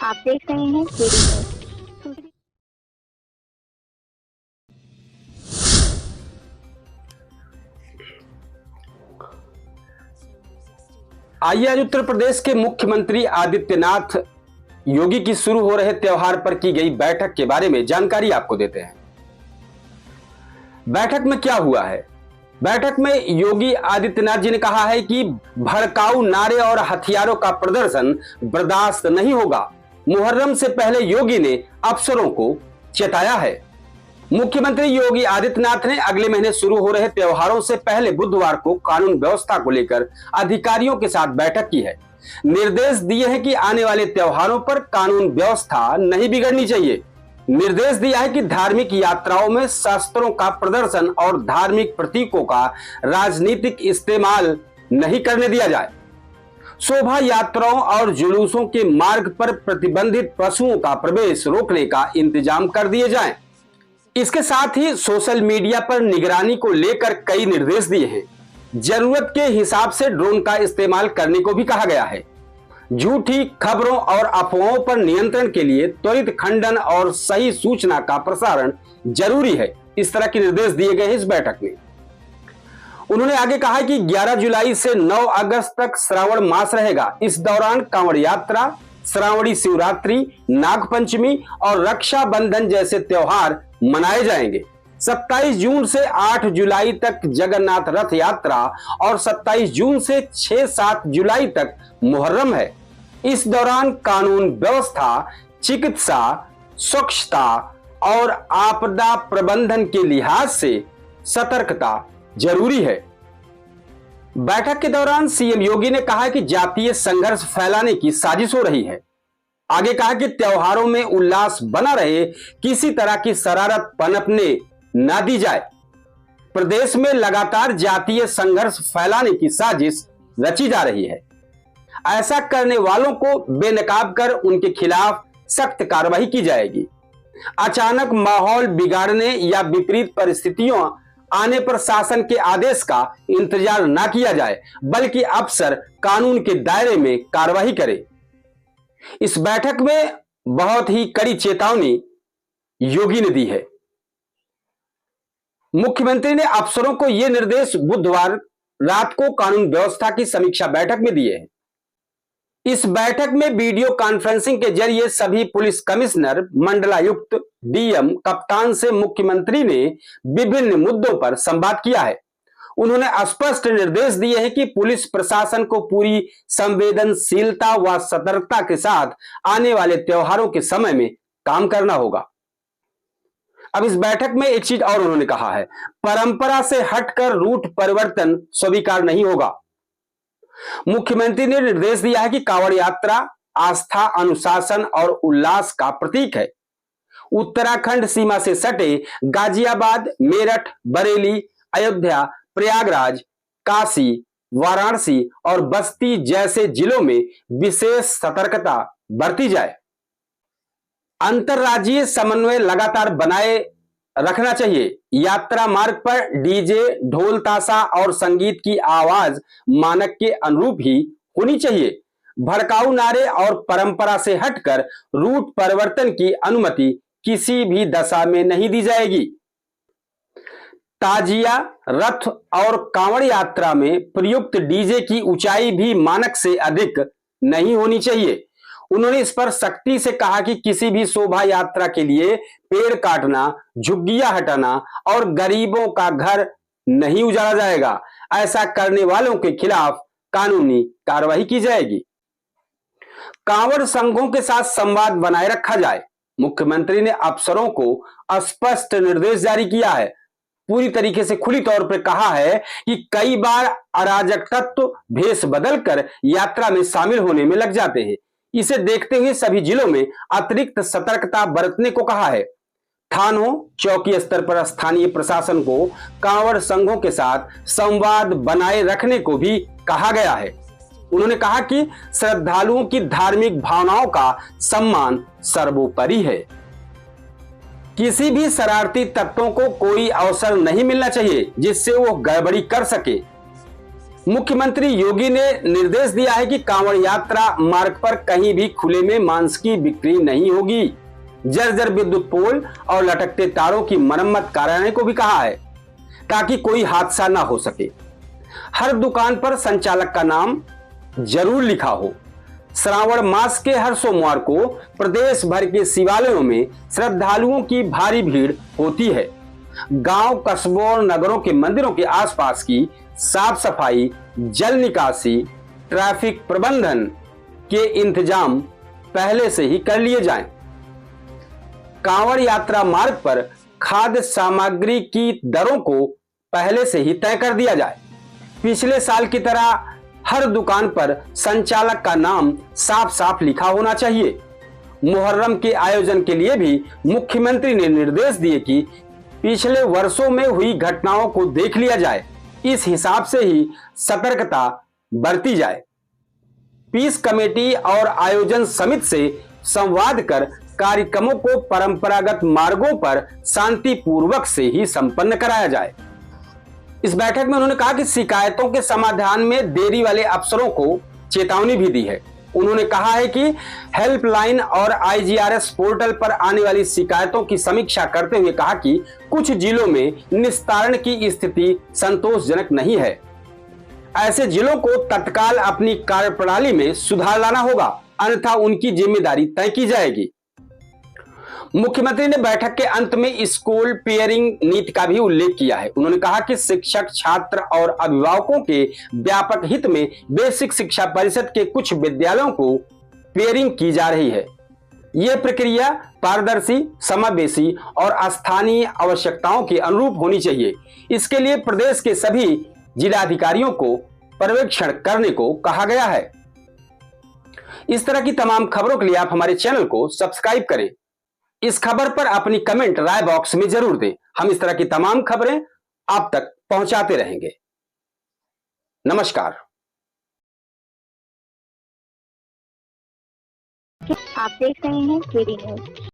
आप देख रहे हैं केडी न्यूज़। आइए आज उत्तर प्रदेश के मुख्यमंत्री आदित्यनाथ योगी की शुरू हो रहे त्योहार पर की गई बैठक के बारे में जानकारी आपको देते हैं। बैठक में क्या हुआ है? बैठक में योगी आदित्यनाथ जी ने कहा है कि भड़काऊ नारे और हथियारों का प्रदर्शन बर्दाश्त नहीं होगा। मुहर्रम से पहले योगी ने अफसरों को चेताया है। मुख्यमंत्री योगी आदित्यनाथ ने अगले महीने शुरू हो रहे त्योहारों से पहले बुधवार को कानून व्यवस्था को लेकर अधिकारियों के साथ बैठक की है। निर्देश दिए हैं कि आने वाले त्योहारों पर कानून व्यवस्था नहीं बिगड़नी चाहिए। निर्देश दिया है कि धार्मिक यात्राओं में शस्त्रों का प्रदर्शन और धार्मिक प्रतीकों का राजनीतिक इस्तेमाल नहीं करने दिया जाए। शोभा यात्राओं और जुलूसों के मार्ग पर प्रतिबंधित पशुओं का प्रवेश रोकने का इंतजाम कर दिए जाएं। इसके साथ ही सोशल मीडिया पर निगरानी को लेकर कई निर्देश दिए हैं। जरूरत के हिसाब से ड्रोन का इस्तेमाल करने को भी कहा गया है। झूठी खबरों और अफवाहों पर नियंत्रण के लिए त्वरित खंडन और सही सूचना का प्रसारण जरूरी है। इस तरह के निर्देश दिए गए इस बैठक में। उन्होंने आगे कहा कि 11 जुलाई से 9 अगस्त तक श्रावण मास रहेगा। इस दौरान कांवड़ यात्रा, श्रावणी शिवरात्रि, नागपंचमी और रक्षाबंधन जैसे त्योहार मनाए जाएंगे। 27 जून से 8 जुलाई तक जगन्नाथ रथ यात्रा और 27 जून से 6-7 जुलाई तक मुहर्रम है। इस दौरान कानून व्यवस्था, चिकित्सा, स्वच्छता और आपदा प्रबंधन के लिहाज से सतर्कता जरूरी है। बैठक के दौरान सीएम योगी ने कहा कि जातीय संघर्ष फैलाने की साजिश हो रही है। आगे कहा कि त्योहारों में उल्लास बना रहे, किसी तरह की शरारत पनपने ना दी जाए। प्रदेश में लगातार जातीय संघर्ष फैलाने की साजिश रची जा रही है। ऐसा करने वालों को बेनकाब कर उनके खिलाफ सख्त कार्रवाई की जाएगी। अचानक माहौल बिगाड़ने या विपरीत परिस्थितियों आने पर शासन के आदेश का इंतजार ना किया जाए, बल्कि अफसर कानून के दायरे में कार्रवाई करे। इस बैठक में बहुत ही कड़ी चेतावनी योगी ने दी है। मुख्यमंत्री ने अफसरों को यह निर्देश बुधवार रात को कानून व्यवस्था की समीक्षा बैठक में दिए हैं। इस बैठक में वीडियो कॉन्फ्रेंसिंग के जरिए सभी पुलिस कमिश्नर, मंडलायुक्त, डीएम, कप्तान से मुख्यमंत्री ने विभिन्न मुद्दों पर संवाद किया है। उन्होंने स्पष्ट निर्देश दिए हैं कि पुलिस प्रशासन को पूरी संवेदनशीलता व सतर्कता के साथ आने वाले त्योहारों के समय में काम करना होगा। अब इस बैठक में एक चीज और उन्होंने कहा है, परंपरा से हटकर रूट परिवर्तन स्वीकार नहीं होगा। मुख्यमंत्री ने निर्देश दिया है कि कांवड़ यात्रा आस्था, अनुशासन और उल्लास का प्रतीक है। उत्तराखंड सीमा से सटे गाजियाबाद, मेरठ, बरेली, अयोध्या, प्रयागराज, काशी, वाराणसी और बस्ती जैसे जिलों में विशेष सतर्कता बरती जाए। अंतरराज्यीय समन्वय लगातार बनाए रखना चाहिए। यात्रा मार्ग पर डीजे, ढोल, ताशा और संगीत की आवाज मानक के अनुरूप ही होनी चाहिए। भड़काऊ नारे और परंपरा से हटकर रूट परिवर्तन की अनुमति किसी भी दशा में नहीं दी जाएगी। ताजिया, रथ और कांवड़ यात्रा में प्रयुक्त डीजे की ऊंचाई भी मानक से अधिक नहीं होनी चाहिए। उन्होंने इस पर सख्ती से कहा कि किसी भी शोभा यात्रा के लिए पेड़ काटना, झुग्गियां हटाना और गरीबों का घर नहीं उजाड़ा जाएगा। ऐसा करने वालों के खिलाफ कानूनी कार्रवाई की जाएगी। कांवड़ संघों के साथ संवाद बनाए रखा जाए। मुख्यमंत्री ने अफसरों को स्पष्ट निर्देश जारी किया है। पूरी तरीके से खुली तौर पर कहा है कि कई बार अराजक तत्व भेष बदलकर यात्रा में शामिल होने में लग जाते हैं। इसे देखते हुए सभी जिलों में अतिरिक्त सतर्कता बरतने को कहा है। थानों, चौकी स्तर पर स्थानीय प्रशासन को कांवड़ संघों के साथ संवाद बनाए रखने को भी कहा गया है। उन्होंने कहा कि श्रद्धालुओं की धार्मिक भावनाओं का सम्मान सर्वोपरि है। किसी भी शरारती तत्वों को कोई अवसर नहीं मिलना चाहिए जिससे वो गड़बड़ी कर सके। मुख्यमंत्री योगी ने निर्देश दिया है कि कांवड़ यात्रा मार्ग पर कहीं भी खुले में मांस की बिक्री नहीं होगी। जर्जर विद्युत पोल और लटकते तारों की मरम्मत कराने को भी कहा है ताकि कोई हादसा ना हो सके। हर दुकान पर संचालक का नाम जरूर लिखा हो। श्रावण मास के हर सोमवार को प्रदेश भर के शिवालयों में श्रद्धालुओं की भारी भीड़ होती है। गांव, कस्बों और नगरों के मंदिरों के आसपास की साफ सफाई, जल निकासी, ट्रैफिक प्रबंधन के इंतजाम पहले से ही कर लिए जाएं। कांवड़ यात्रा मार्ग पर खाद्य सामग्री की दरों को पहले से ही तय कर दिया जाए। पिछले साल की तरह हर दुकान पर संचालक का नाम साफ साफ लिखा होना चाहिए। मुहर्रम के आयोजन के लिए भी मुख्यमंत्री ने निर्देश दिए कि पिछले वर्षों में हुई घटनाओं को देख लिया जाए, इस हिसाब से ही सतर्कता बरती जाए। पीस कमेटी और आयोजन समिति से संवाद कर कार्यक्रमों को परंपरागत मार्गों पर शांतिपूर्वक से ही संपन्न कराया जाए। इस बैठक में उन्होंने कहा कि शिकायतों के समाधान में देरी वाले अफसरों को चेतावनी भी दी है। उन्होंने कहा है कि हेल्पलाइन और IGRS पोर्टल पर आने वाली शिकायतों की समीक्षा करते हुए कहा कि कुछ जिलों में निस्तारण की स्थिति संतोषजनक नहीं है। ऐसे जिलों को तत्काल अपनी कार्यप्रणाली में सुधार लाना होगा, अन्यथा उनकी जिम्मेदारी तय की जाएगी। मुख्यमंत्री ने बैठक के अंत में स्कूल पेयरिंग नीति का भी उल्लेख किया है। उन्होंने कहा कि शिक्षक, छात्र और अभिभावकों के व्यापक हित में बेसिक शिक्षा परिषद के कुछ विद्यालयों को पेयरिंग की जा रही है। यह प्रक्रिया पारदर्शी, समावेशी और स्थानीय आवश्यकताओं के अनुरूप होनी चाहिए। इसके लिए प्रदेश के सभी जिलाधिकारियों को पर्यवेक्षण करने को कहा गया है। इस तरह की तमाम खबरों के लिए आप हमारे चैनल को सब्सक्राइब करें। इस खबर पर अपनी कमेंट राय बॉक्स में जरूर दें। हम इस तरह की तमाम खबरें आप तक पहुंचाते रहेंगे। नमस्कार। आप देख रहे हैं केडी न्यूज।